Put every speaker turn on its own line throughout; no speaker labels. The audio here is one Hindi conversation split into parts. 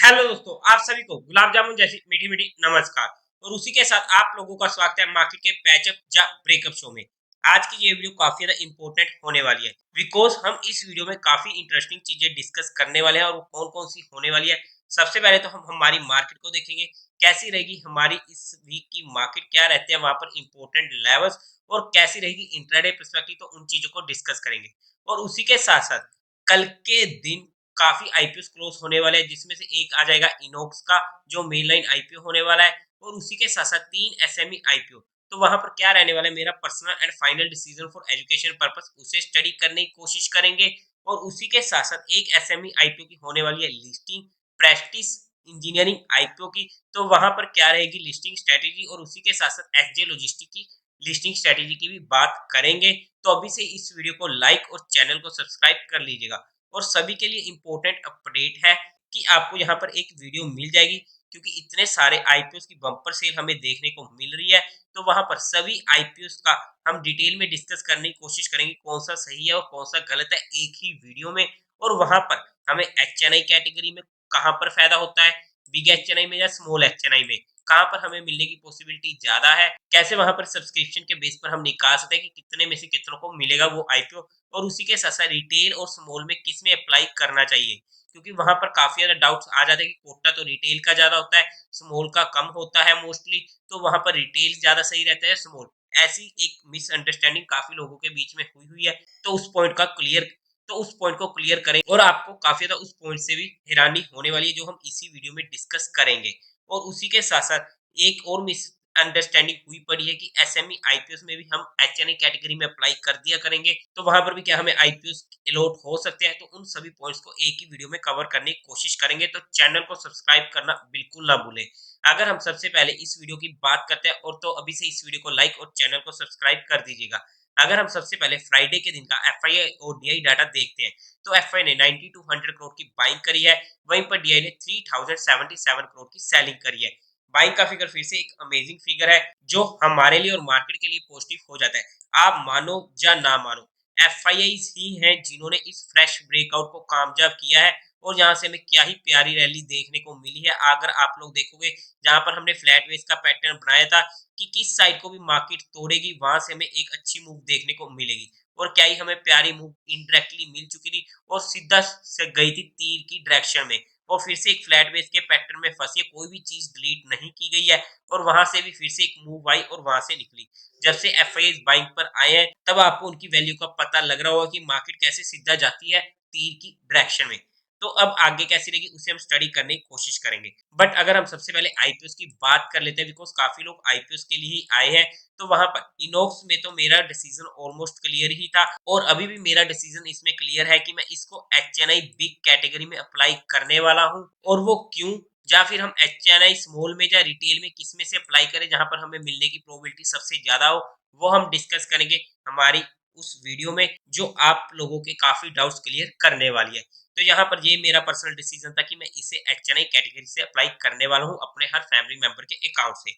हेलो दोस्तों, आप सभी को गुलाब जामुन जैसी मीठी मीठी नमस्कार। और उसी के साथ आप लोगों का स्वागत है मार्केट के पैचअप या ब्रेकअप शो में। आज की ये वीडियो काफी ज्यादा इंपॉर्टेंट होने वाली है बिकॉज हम इस वीडियो में काफी इंटरेस्टिंग चीजें डिस्कस करने वाले हैं और वो कौन कौन सी होने वाली है। सबसे पहले तो हम हमारी मार्केट को देखेंगे, कैसी रहेगी हमारी इस वीक की मार्केट, क्या रहते हैं वहां पर इंपॉर्टेंट लेवल्स, और कैसी रहेगी इंट्राडे पर्सपेक्टिव, तो उन चीजों को डिस्कस करेंगे। और उसी के साथ साथ कल के दिन काफ़ी आईपीओ क्लोज होने वाले हैं, जिसमें से एक आ जाएगा इनॉक्स का, जो मेन लाइन आईपीओ होने वाला है। और उसी के साथ-साथ 3 एसएमई आईपीओ। तो वहाँ पर क्या रहने वाला है, मेरा personal and final decision for education purpose, उसे स्टडी करने की कोशिश करेंगे। और उसी के साथ-साथ एक एसएमई आईपीओ की होने वाली है लिस्टिंग, प्रेस्टिज इंजीनियरिंग आईपीओ की। तो वहाँ पर क्या रहेगी लिस्टिंग स्ट्रैटेजी, और उसी के साथ-साथ एसजे लॉजिस्टिक की लिस्टिंग स्ट्रैटेजी की भी बात करेंगे। तो अभी से इस वीडियो को लाइक और चैनल को सब्सक्राइब कर लीजिएगा। और सभी के लिए इम्पोर्टेंट अपडेट है कि आपको यहाँ पर एक वीडियो मिल जाएगी, क्योंकि इतने सारे आईपीओ की बम्पर सेल हमें देखने को मिल रही है। तो वहां पर सभी आईपीओ का हम डिटेल में डिस्कस करने की कोशिश करेंगे, कौन सा सही है और कौन सा गलत है, एक ही वीडियो में। और वहां पर हमें एचएनआई कैटेगरी में कहाँ पर फायदा होता है, बिग एचएनआई में या स्मॉल एचएनआई में, कहाँ पर हमें मिलने की पॉसिबिलिटी ज्यादा है, कैसे वहां पर सब्सक्रिप्शन के बेस पर हम निकाल सकते हैं कि कितने में से कितनों को मिलेगा वो आईपीओ। और उसी के साथ साथ रिटेल और स्मॉल में किस में अप्लाई करना चाहिए, क्योंकि वहां पर काफी ज्यादा डाउट्स आ जाते हैं कि कोटा तो रिटेल का ज्यादा होता है, स्मॉल का कम होता है मोस्टली। तो वहां पर रिटेल ज्यादा सही रहता है, स्मॉल, ऐसी एक मिसअंडरस्टैंडिंग काफी लोगों के बीच में हुई हुई है। तो उस पॉइंट को क्लियर करें, और आपको काफी ज्यादा उस पॉइंट से भी हैरानी होने वाली है, जो हम इसी वीडियो में डिस्कस करेंगे। और उसी के साथ साथ एक और मिस अंडरस्टैंडिंग हुई पड़ी है कि एसएमई आईपीओस में भी हम एचएनआई कैटेगरी में अप्लाई कर दिया करेंगे, तो वहां पर भी क्या हमें आईपीओस अलॉट हो सकते हैं। तो उन सभी पॉइंट्स को एक ही वीडियो में कवर करने की कोशिश करेंगे। तो चैनल को सब्सक्राइब करना बिल्कुल ना भूलें। अगर हम सबसे पहले इस वीडियो की बात करते हैं, और तो अभी से इस वीडियो को लाइक और चैनल को सब्सक्राइब कर दीजिएगा। अगर हम सबसे पहले फ्राइडे के दिन का एफआईआई और डीआई डाटा देखते हैं, तो एफआई ने 90 टू 100 करोड़ की बाइंग करी है, वहीं पर डीआई ने 3077 करोड़ की सेलिंग करी है। बाइंग का फिगर फिर से एक अमेजिंग फिगर है, जो हमारे लिए और मार्केट के लिए पॉजिटिव हो जाता है। आप मानो या ना मानो, एफआईआईज ही हैं जिन्होंने इस फ्रेश ब्रेकआउट को कामयाब किया है। और यहाँ से हमें क्या ही प्यारी रैली देखने को मिली है। अगर आप लोग देखोगे, जहां पर हमने फ्लैट बेस का पैटर्न बनाया था कि किस साइड को भी मार्केट तोड़ेगी, वहां से हमें एक अच्छी मूव देखने को मिलेगी। और क्या ही हमें प्यारी मूव इनडायरेक्टली मिल चुकी थी, और सीधा से गई थी तीर की डायरेक्शन में। और फिर से एक फ्लैट बेस के पैटर्न में फंसी है, कोई भी चीज डिलीट नहीं की गई है। और वहां से भी फिर से एक मूव आई और वहां से निकली। जब से एफआईआई बाइंग पर आए हैं, तब आपको उनकी वैल्यू का पता लग रहा होगा कि मार्केट कैसे सीधा जाती है तीर की डायरेक्शन में। तो अब आगे कैसी रहेगी उसे हम स्टडी करने की कोशिश करेंगे। बट अगर हम सबसे पहले आईपीओस की बात कर लेते हैं, बिकॉज काफी लोग आईपीओस के लिए ही आए हैं। तो वहां पर इनॉक्स में तो मेरा डिसीजन ऑलमोस्ट क्लियर ही था, और अभी भी मेरा डिसीजन इसमें क्लियर है कि मैं इसको एचएनआई बिग कैटेगरी में अप्लाई करने वाला हूं। और वो क्यों, या फिर हम एचएनआई स्मॉल में या रिटेल में किस में से अप्लाई करें जहां पर हमें मिलने की प्रोबेबिलिटी सबसे ज्यादा हो, वो हम डिस्कस करेंगे हमारी उस वीडियो में, जो आप लोगों के काफी डाउट्स क्लियर करने वाली है। तो यहाँ पर ये मेरा पर्सनल डिसीजन था कि मैं इसे एचएनआई कैटेगरी से अप्लाई करने वाला हूँ अपने हर फैमिली मेंबर के अकाउंट से।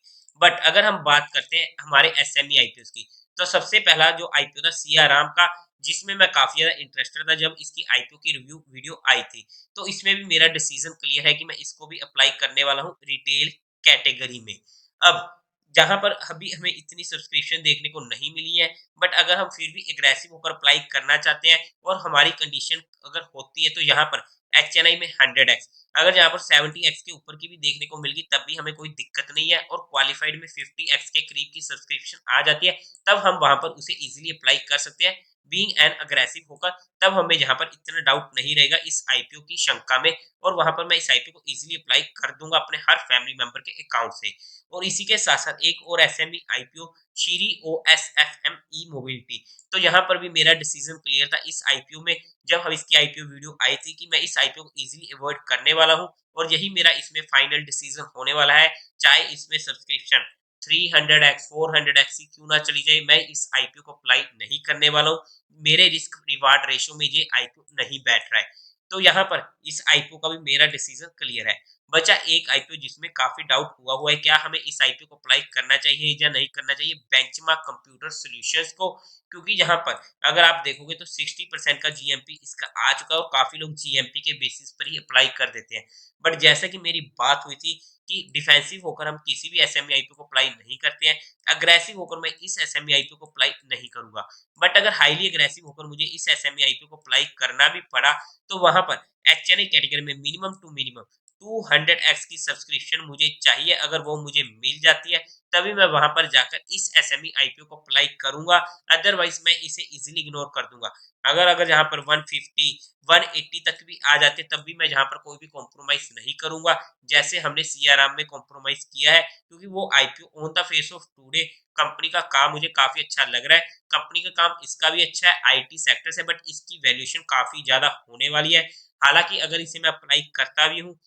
बट अगर हम बात करते हैं हमारे एसएमई आईपीओ की, तो सबसे पहला जो आईपीओ था सियाराम का, जिसमें मैं काफी ज्यादा इंटरेस्टेड था जब इसकी आईपीओ की रिव्यू वीडियो आई थी। तो इसमें भी मेरा डिसीजन क्लियर है कि मैं इसको भी अप्लाई करने वाला हूँ रिटेल कैटेगरी में। अब जहां पर अभी हमें इतनी सब्सक्रिप्शन देखने को नहीं मिली है, बट अगर हम फिर भी एग्रेसिव होकर अप्लाई करना चाहते हैं, और हमारी कंडीशन अगर होती है, तो यहाँ पर एचएनआई में 100x, अगर यहाँ पर 70x के ऊपर की भी देखने को मिल गई, तब भी हमें कोई दिक्कत नहीं है। और क्वालिफाइड में 50x के करीब की सब्सक्रिप्शन आ जाती है, तब हम वहां पर उसे इजीली अप्लाई कर सकते हैं बीइंग एन अग्रेसिव होकर। तब हमें यहाँ पर इतना डाउट नहीं रहेगा इस आईपीओ की शंका में, और वहां पर मैं इस आईपीओ को इजीली अप्लाई कर दूंगा अपने हर फैमिली मेंबर के अकाउंट से। और इसी के साथ साथ एक और एसएमई आईपीओ, शीरी ओएसएफएमई मोबिलिटी। तो यहाँ पर भी मेरा डिसीजन क्लियर था इस आईपीओ में, जब हम इसकी आईपीओ वीडियो आई थी, कि मैं इस आईपीओ को इजीली अवॉइड करने वाला हूँ। और यही मेरा इसमें फाइनल डिसीजन होने वाला है, चाहे इसमें सब्सक्रिप्शन 300x 400x ही क्यों ना चली जाए, मैं इस आईपीओ को अप्लाई नहीं करने वाला हूँ। मेरे रिस्क रिवार्ड रेशो में ये आईपीओ नहीं बैठ रहा है। तो यहाँ पर इस आईपीओ का भी मेरा डिसीजन क्लियर है। बचा एक आईपीओ जिसमें काफी डाउट हुआ है, क्या हमें इस आईपीओ को अप्लाई करना चाहिए या नहीं करना चाहिए, बेंचमार्क कंप्यूटर सॉल्यूशंस को। क्योंकि यहाँ पर अगर आप देखोगे तो 60% का जीएमपी इसका आ चुका है और काफी लोग जीएमपी के बेसिस पर ही अप्लाई कर देते हैं। बट जैसा कि मेरी बात हुई थी कि डिफेंसिव होकर हम किसी भी एसएमई आईपीओ को अप्लाई नहीं करते हैं, अग्रेसिव होकर मैं इस एसएमई आईपीओ को अप्लाई नहीं करूंगा। बट अगर हाईली अग्रेसिव होकर मुझे इस एसएमई आईपीओ को अप्लाई करना भी पड़ा, तो वहां पर एचएनआई कैटेगरी में मिनिमम टू मिनिमम 200x की सब्सक्रिप्शन मुझे चाहिए। अगर वो मुझे मिल जाती है तभी मैं वहां पर जाकर इस एसएमई आईपीओ को अप्लाई करूंगा, अदरवाइज मैं इसे इजीली इग्नोर कर दूंगा। अगर अगर यहाँ पर 150 180 तक भी आ जाते तब भी मैं यहाँ पर कोई भी कॉम्प्रोमाइज नहीं करूंगा, जैसे हमने सीआराम में कॉम्प्रोमाइज किया है। क्योंकि वो IPO on the face of today company का काम मुझे काफी अच्छा लग रहा है। कंपनी का काम इसका भी अच्छा है, आईटी सेक्टर से, बट इसकी वैल्यूएशन काफी ज्यादा होने वाली है। हालांकि अगर इसे मैं अप्लाई करता भी हूँ,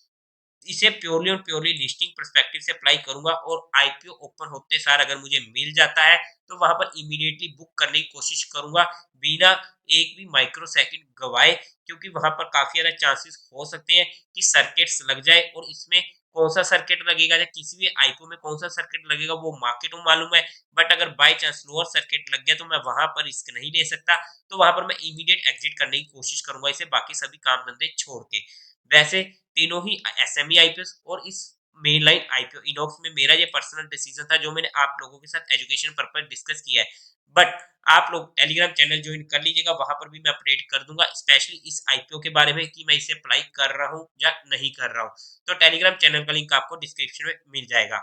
इसे प्योरली और प्योरली लिस्टिंग पर्सपेक्टिव से अप्लाई करूंगा और आईपीओ ओपन होते सार अगर मुझे मिल जाता है तो वहां पर इमीडिएटली बुक करने की कोशिश करूंगा, बिना एक भी माइक्रो सेकंड गवाए। क्योंकि वहां पर काफी ज्यादा चांसेस हो सकते हैं कि सर्किट्स लग जाए, और इसमें कौन सा सर्किट लगेगा या किसी भी आईपीओ में कौन सा सर्किट लगेगा वो मार्केट को मालूम है। बट अगर बाय चांस लोअर सर्किट लग गया तो मैं वहां पर रिस्क नहीं ले सकता, तो वहां पर मैं इमीडिएट एग्जिट करने की कोशिश करूंगा इसे बाकी सभी काम धंधे छोड़ के। वैसे तीनों ही एसएमई आईपीओ और इस मेन लाइन आईपीओ इनॉक्स में मेरा ये पर्सनल डिसीजन था जो मैंने आप लोगों के साथ एजुकेशन पर्पज डिस्कस किया है। बट आप लोग टेलीग्राम चैनल ज्वाइन कर लीजिएगा, वहां पर भी मैं अपडेट कर दूंगा स्पेशली इस आईपीओ के बारे में कि मैं इसे अप्लाई कर रहा हूँ या नहीं कर रहा हूँ। तो टेलीग्राम चैनल का लिंक आपको डिस्क्रिप्शन में मिल जाएगा।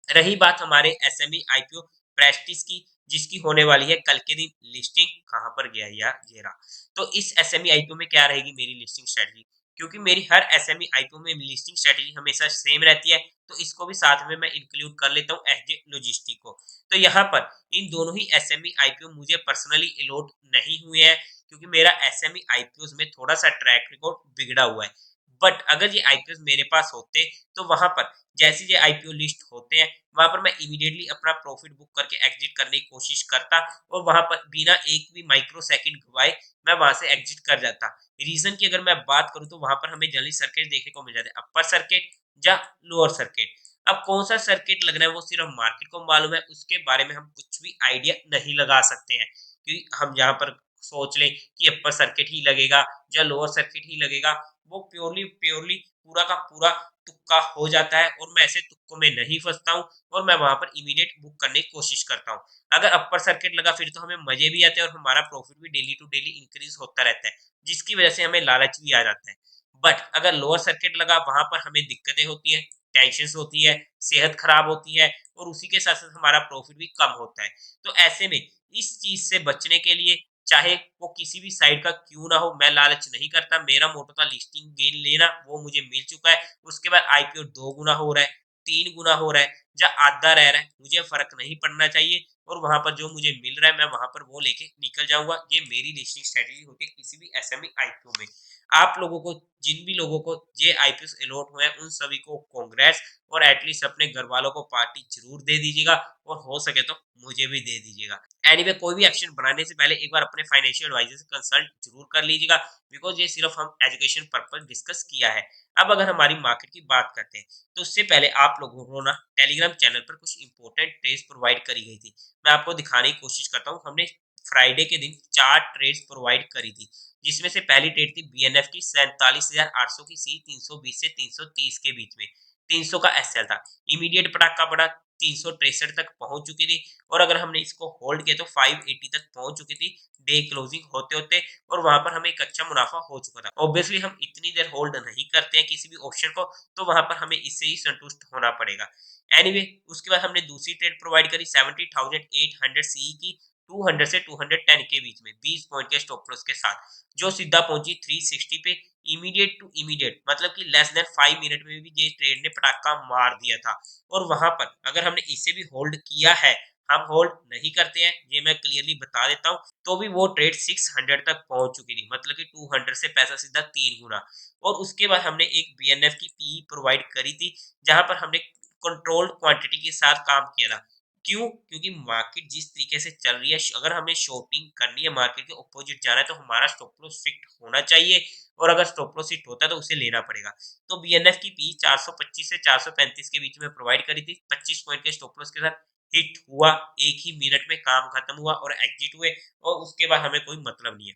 रही बात हमारे एसएमई आईपीओ प्रेस्टिज की, जिसकी होने वाली है कल के दिन लिस्टिंग। कहां पर गया यार, ये रहा। तो इस एसएमई आईपीओ में क्या रहेगी मेरी लिस्टिंग स्ट्रेटजी, क्योंकि मेरी हर एसएमई आईपीओ में लिस्टिंग स्ट्रेटजी हमेशा सेम रहती है, तो इसको भी साथ में मैं इंक्लूड कर लेता हूँ एसजे लॉजिस्टिक को। तो यहाँ पर इन दोनों ही एसएमई आईपीओ मुझे पर्सनली अलॉट नहीं हुए हैं, क्योंकि मेरा एसएमई आईपीओ में थोड़ा सा ट्रैक रिकॉर्ड बिगड़ा हुआ है। बट अगर ये आईपीओ मेरे पास होते तो वहां पर जैसे ये आईपीओ लिस्ट होते हैं वहां पर मैं इमीडिएटली अपना प्रॉफिट बुक करके एग्जिट करने की कोशिश करता, और वहां पर बिना एक भी माइक्रो सेकंड गवाए मैं वहां से एग्जिट कर जाता। रीजन की अगर मैं बात करूं तो वहां पर हमें जनरली सर्किट देखने को मिल जाते हैं, अपर सर्किट या लोअर सर्किट। अब कौन सा सर्किट लगना है वो सिर्फ मार्केट को मालूम है, उसके बारे में हम कुछ भी आइडिया नहीं लगा सकते हैं। क्योंकि हम यहाँ पर सोच लें कि अपर सर्किट ही लगेगा या लोअर सर्किट ही लगेगा, वो प्योरली प्योरली पूरा का पूरा तुक्का हो जाता है, और मैं ऐसे तुक्कों में नहीं फंसता हूँ और मैं वहां पर इमीडिएट बुक करने की कोशिश करता हूँ। अगर अपर सर्किट लगा फिर तो हमें मजे भी आते हैं और हमारा प्रॉफिट भी डेली टू डेली इंक्रीज होता रहता है, जिसकी वजह से हमें लालच भी आ जाता है। बट अगर लोअर सर्किट लगा वहां पर हमें दिक्कतें होती है, टेंशन होती है, सेहत खराब होती है, और उसी के साथ साथ हमारा प्रॉफिट भी कम होता है। तो ऐसे में इस चीज से बचने के लिए, चाहे वो किसी भी साइड का क्यों ना हो, मैं लालच नहीं करता। मेरा मोटो था लिस्टिंग गेन लेना, वो मुझे मिल चुका है। उसके बाद आईपीओ 2 गुना हो रहा है, 3 गुना हो रहा है या आधा रह रहा है, मुझे फ़र्क नहीं पड़ना चाहिए, और वहाँ पर जो मुझे मिल रहा है मैं वहाँ पर वो लेके निकल जाऊँगा। ये मेरी लिस्टिंग स्ट्रैटेजी होती है किसी भी एसएमई आईपीओ में। आप लोगों को, जिन भी लोगों को ये आईपीओस अलॉट हुए हैं उन सभी को कांग्रेस, और एटलीस्ट अपने घरवालों को पार्टी ज़रूर दे दीजिएगा, और हो सके तो मुझे भी दे दीजिएगा। एनीवे कोई भी एक्शन बनाने से पहले एक बार अपने फाइनेंशियल एडवाइजर से कंसल्ट जरूर कर लीजिएगा, बिकॉज ये सिर्फ हम एजुकेशन पर्पस डिस्कस किया है। अब अगर हमारी मार्केट की बात करते हैं तो उससे पहले आप लोगों को ना टेलीग्राम चैनल पर कुछ इंपॉर्टेंट ट्रेड्स प्रोवाइड करी गई थी। मैं आपको दिखाने की कोशिश करता हूँ। हमने फ्राइडे के दिन 4 ट्रेड्स प्रोवाइड करी थी, जिसमें से पहली ट्रेड थी बीएनएफ की 47,800 की सी 320 से 330 के बीच में, 300 का एसएल था। इमीडिएट पटाखा बड़ा 363 तक पहुंच चुकी थी, और अगर हमने इसको होल्ड किया तो 580 तक पहुंच चुकी थी डे क्लोजिंग होते होते, और वहां पर हमें एक अच्छा मुनाफा हो चुका था। ऑब्वियसली हम इतनी देर होल्ड नहीं करते हैं किसी भी ऑप्शन को, तो वहां पर हमें इससे ही संतुष्ट होना पड़ेगा। एनीवे उसके बाद हमने दूसरी ट्रेड प्रोवाइड करी 70,800 सी की 200 से 210 के बीच में 20 पॉइंट के स्टॉप लॉस के साथ, जो सीधा पहुंची 360 पे। इमीडिएट टू इमीडिएट मतलब कि लेस देन 5 मिनट में भी ये ट्रेड ने पटाखा मार दिया था। और वहां पर अगर हमने इसे भी होल्ड किया है, हम होल्ड नहीं करते हैं ये मैं क्लियरली बता देता हूं, तो भी वो ट्रेड 600 तक पहुंच चुकी थी, मतलब कि 200 से पैसा सीधा 3 गुना। और उसके बाद हमने एक बीएनएफ की पी प्रोवाइड करी थी, जहां पर हमने कंट्रोल्ड क्वांटिटी के साथ काम किया था। क्यों? क्योंकि मार्केट जिस तरीके से चल रही है, अगर हमें शॉर्टिंग करनी है, मार्केट के ऑपोजिट जाना है, तो हमारा स्टॉप लॉस फिक्स होना चाहिए। और अगर स्टॉप लॉस हिट होता है तो उसे लेना पड़ेगा। तो बीएनएफ की पी 425 से 435 के बीच में प्रोवाइड करी थी 25 पॉइंट के स्टॉप लॉस के साथ। हिट हुआ, एक ही मिनट में काम खत्म हुआ और एग्जिट हुए और उसके बाद हमें कोई मतलब नहीं है।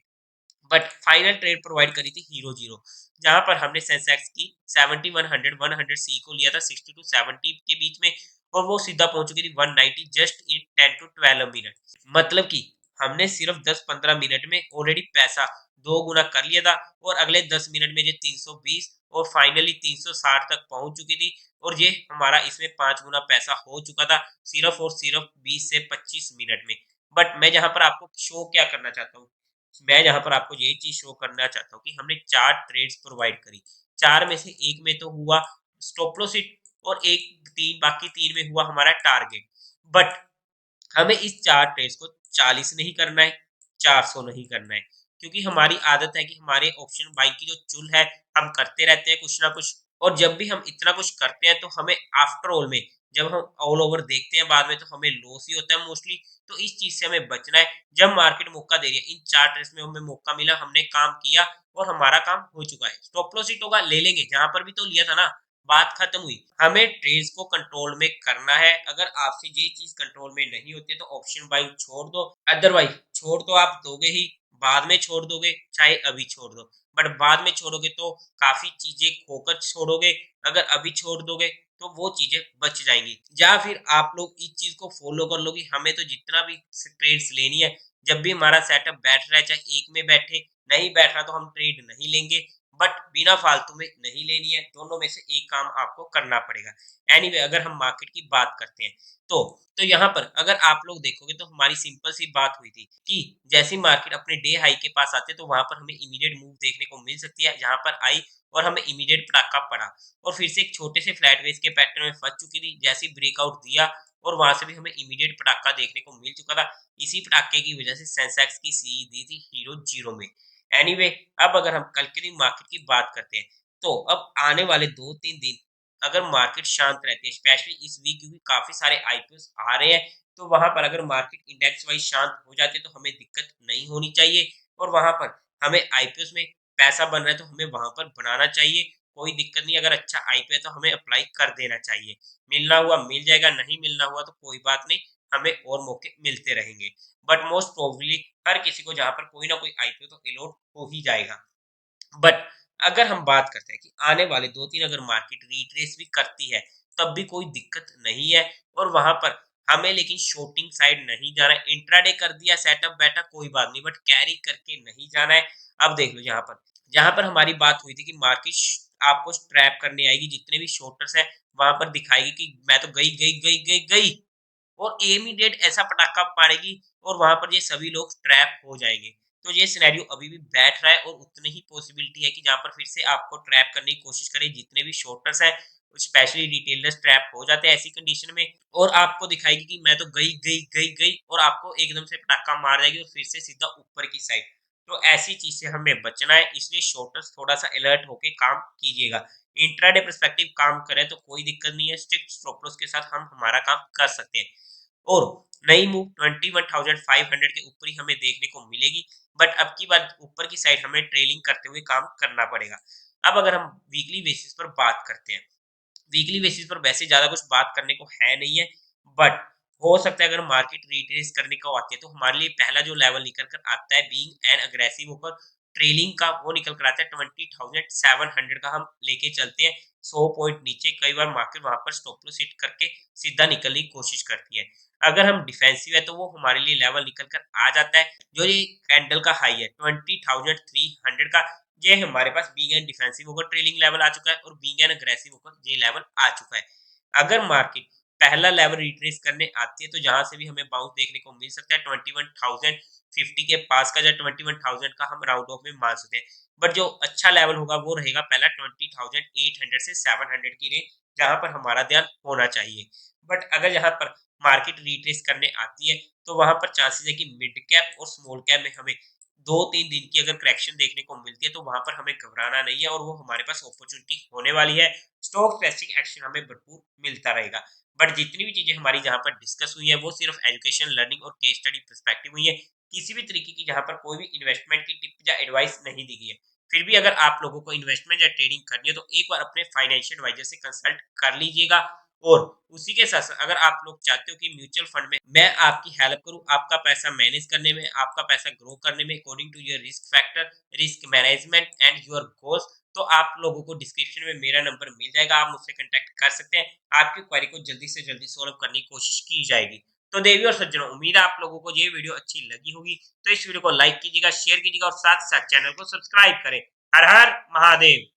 बट फाइनल ट्रेड प्रोवाइड करी थी हीरो जीरो, जहां पर हमने सेंसेक्स की 7100 सी को लिया था 60 टू 70 के बीच में और वो सीधा पहुंच चुकी थी 190 जस्ट इन 10 टू 12 मिनट। मतलब कि हमने सिर्फ 10-15 मिनट में ऑलरेडी पैसा दो गुना कर लिया था और अगले 10 मिनट में ये 320 और फाइनली 360 तक पहुंच चुकी थी और ये हमारा इसमें 5 गुना पैसा हो चुका था सिर्फ और सिर्फ 20 से 25 मिनट में। बट मैं जहां पर आपको शो क्या करना चाहता हूँ, मैं जहाँ पर आपको यही चीज़ शो करना चाहता हूँ कि हमने 4 ट्रेड्स प्रोवाइड करी। 4 में से 1 में तो हुआ स्टॉप लॉस हिट और एक 3 बाकी 3 में हुआ हमारा टारगेट। बट हमें इस 4 ट्रेड्स को 40 नहीं करना है, 400 नहीं करना है। क्योंकि हमारी आदत है कि हमारे ऑप्शन बाइंग की जो चुल है, हम करते रहते हैं कुछ ना कुछ और जब भी हम इतना कुछ करते हैं तो हमें आफ्टर ऑल में जब हम ऑल ओवर देखते हैं बाद में तो हमें लॉस ही होता है मोस्टली। तो इस चीज़ से हमें बचना है। जब मार्केट मौका दे रही है, इन 4 ट्रेड्स में हमें मौका मिला, हमने काम किया और हमारा काम हो चुका है। स्टॉप लॉस हिट होगा, ले लेंगे, जहाँ पर भी तो लिया था ना, बात खत्म हुई। हमें ट्रेड्स को कंट्रोल में करना है। अगर आपसे ये चीज कंट्रोल में नहीं होती है तो ऑप्शन बाइंग छोड़ दो, अदरवाइज छोड़ तो आप दोगे ही, बाद में छोड़ दोगे चाहे अभी छोड़ दो। बट बाद में छोड़ोगे तो काफी चीजें खोकर छोड़ोगे, अगर अभी छोड़ दोगे तो वो चीजें बच जाएंगी। या फिर आप लोग इस चीज को फॉलो कर लो कि हमें तो जितना भी ट्रेड्स लेनी है, जब भी हमारा सेटअप बैठ रहा है चाहे एक में बैठे, नहीं बैठ रहा तो हम ट्रेड नहीं लेंगे। बट बिना फालतू में नहीं लेनी है, दोनों में से एक काम आपको करना पड़ेगा। एनीवे अगर हम मार्केट की बात करते हैं तो यहाँ पर अगर आप लोग देखोगे तो हमारी सिंपल सी बात हुई थी कि जैसी मार्केट अपने डे हाई के पास आती है तो वहां पर हमें इमीडिएट मूव देखने को मिल सकती है, जहां पर आई और हमें इमीडिएट पटाखा पड़ा और फिर से एक छोटे से फ्लैट वेज के पैटर्न में फंस चुकी थी। जैसे ब्रेकआउट दिया और वहां से भी हमें इमीडिएट पटाखा देखने को मिल चुका था। इसी पटाखे की वजह से सेंसेक्स की सी दी थी हीरो जीरो में। एनीवे अब अगर हम कल के दिन मार्केट की बात करते हैं तो अब आने वाले 2-3 दिन अगर मार्केट शांत रहती है, स्पेशली इस वीक क्योंकि काफी सारे आईपीओ आ रहे हैं, तो वहां पर अगर मार्केट इंडेक्स वाइज शांत हो जाती है तो हमें दिक्कत नहीं होनी चाहिए और वहां पर हमें आईपीओ में पैसा बन रहा है तो हमें वहां पर बनाना चाहिए। कोई दिक्कत नहीं, अगर अच्छा आईपीओ है तो हमें अप्लाई कर देना चाहिए। मिलना हुआ मिल जाएगा, नहीं मिलना हुआ तो कोई बात नहीं, हमें और मौके मिलते रहेंगे। बट मोस्ट प्रोबेबली हर किसी को जहाँ पर कोई ना कोई आईपीओ तो अलॉट हो ही जाएगा। बट अगर हम बात करते हैं कि आने वाले 2-3 अगर मार्केट रिट्रेस भी करती है तब भी कोई दिक्कत नहीं है और वहां पर हमें लेकिन शॉर्टिंग साइड नहीं जाना है। इंट्राडे कर दिया सेटअप बैठा कोई बात नहीं, बट कैरी करके नहीं जाना है। अब देख लो जहां पर हमारी बात हुई थी कि मार्केट आपको ट्रैप करने आएगी, जितने भी शॉर्टर्स है वहां पर दिखाएगी कि मैं तो गई गई गई गई गई और इमीडिएट ऐसा पटाखा मारेगी और वहां पर ये सभी लोग ट्रैप हो जाएंगे। तो ये सिनेरियो अभी भी बैठ रहा है और उतनी ही पॉसिबिलिटी है कि जहां पर फिर से आपको ट्रैप करने की कोशिश करें। जितने भी शॉर्टर्स हैं स्पेशली रिटेलर्स ट्रैप हो जाते हैं ऐसी कंडीशन में और आपको दिखाएगी कि मैं तो गई गई गई गई और आपको एकदम से पटाखा मार जाएगी और फिर से सीधा ऊपर की साइड। तो ऐसी चीज से हमें बचना है, इसलिए शॉर्टर्स थोड़ा सा अलर्ट होके काम कीजिएगा। इंट्राडे पर्सपेक्टिव काम करें तो कोई दिक्कत नहीं है, स्ट्रिक्ट स्टॉप लॉस के साथ हम हमारा काम कर सकते हैं और नई मूव 21,500 के ऊपर ही हमें देखने को मिलेगी। बट अब की बार ऊपर की साइड हमें ट्रेलिंग करते हुए काम करना पड़ेगा। अब अगर हम वीकली बेसिस पर बात करते हैं, वीकली बेसिस पर वैसे ज़्यादा कुछ बात करने को है नहीं है, बट हो सकता है अगर मार्केट रिट्रेस करने को आती है तो हमारे लिए पहला जो लेवल निकल कर आता है बीइंग एन अग्रेसिव होकर ट्रेलिंग का, वो निकल कर आता है 20,700 का। हम लेके चलते हैं 100 पॉइंट नीचे, कई बार मार्केट वहां पर स्टॉप लॉस हिट करके सीधा निकलने की कोशिश करती है। अगर हम डिफेंसिव है तो वो हमारे लिए लेवल निकल कर आ जाता है जो ये कैंडल का हाई है 20,300 का। ये हमारे पास बीइंग एन डिफेंसिव होकर ट्रेलिंग लेवल आ चुका है और बीइंग एन अग्रेसिव होकर ये लेवल आ चुका है। अगर मार्केट पहला लेवल रिट्रेस करने आती है तो जहां से भी हमें बाउंस देखने को मिल सकता है 21,050 के पास का, या 21,000 का हम राउंड ऑफ में मान सकते हैं। बट जो अच्छा लेवल होगा वो रहेगा पहला 20,800 से 700 की रेंज, जहां पर हमारा ध्यान होना चाहिए। बट अगर यहाँ पर मार्केट रिट्रेस करने आती है तो वहां पर चांसेस है कि मिड कैप और स्मॉल कैप में हमें 2-3 दिन की अगर करेक्शन देखने को मिलती है तो वहां पर हमें घबराना नहीं है और वो हमारे पास अपॉर्चुनिटी होने वाली है। स्टॉक टेस्टिंग एक्शन हमें भरपूर मिलता रहेगा। बट जितनी भी चीजें हमारी जहां पर डिस्कस हुई है वो सिर्फ एजुकेशन लर्निंग और केस स्टडी पर्सपेक्टिव हुई है, किसी भी तरीके की जहां पर कोई भी इन्वेस्टमेंट की टिप या एडवाइस नहीं दी गई है। फिर भी अगर आप लोगों को इन्वेस्टमेंट या ट्रेडिंग करनी है तो एक बार अपने फाइनेंशियल एडवाइजर से कंसल्ट कर लीजिएगा। और उसी के साथ-साथ अगर आप लोग चाहते हो कि म्यूचुअल फंड में मैं आपकी हेल्प करूँ, आपका पैसा मैनेज करने में, आपका पैसा ग्रो करने में according to your risk factor, risk management and your goals, तो आप लोगों को डिस्क्रिप्शन में मेरा नंबर मिल जाएगा, आप मुझसे कॉन्टैक्ट कर सकते हैं। आपकी क्वेरी को जल्दी से जल्दी सॉल्व करने की कोशिश की जाएगी। तो देवी और सज्जनों, उम्मीद है आप लोगों को ये वीडियो अच्छी लगी होगी। तो इस वीडियो को लाइक कीजिएगा, शेयर कीजिएगा और साथ ही साथ चैनल को सब्सक्राइब करें। हर हर महादेव।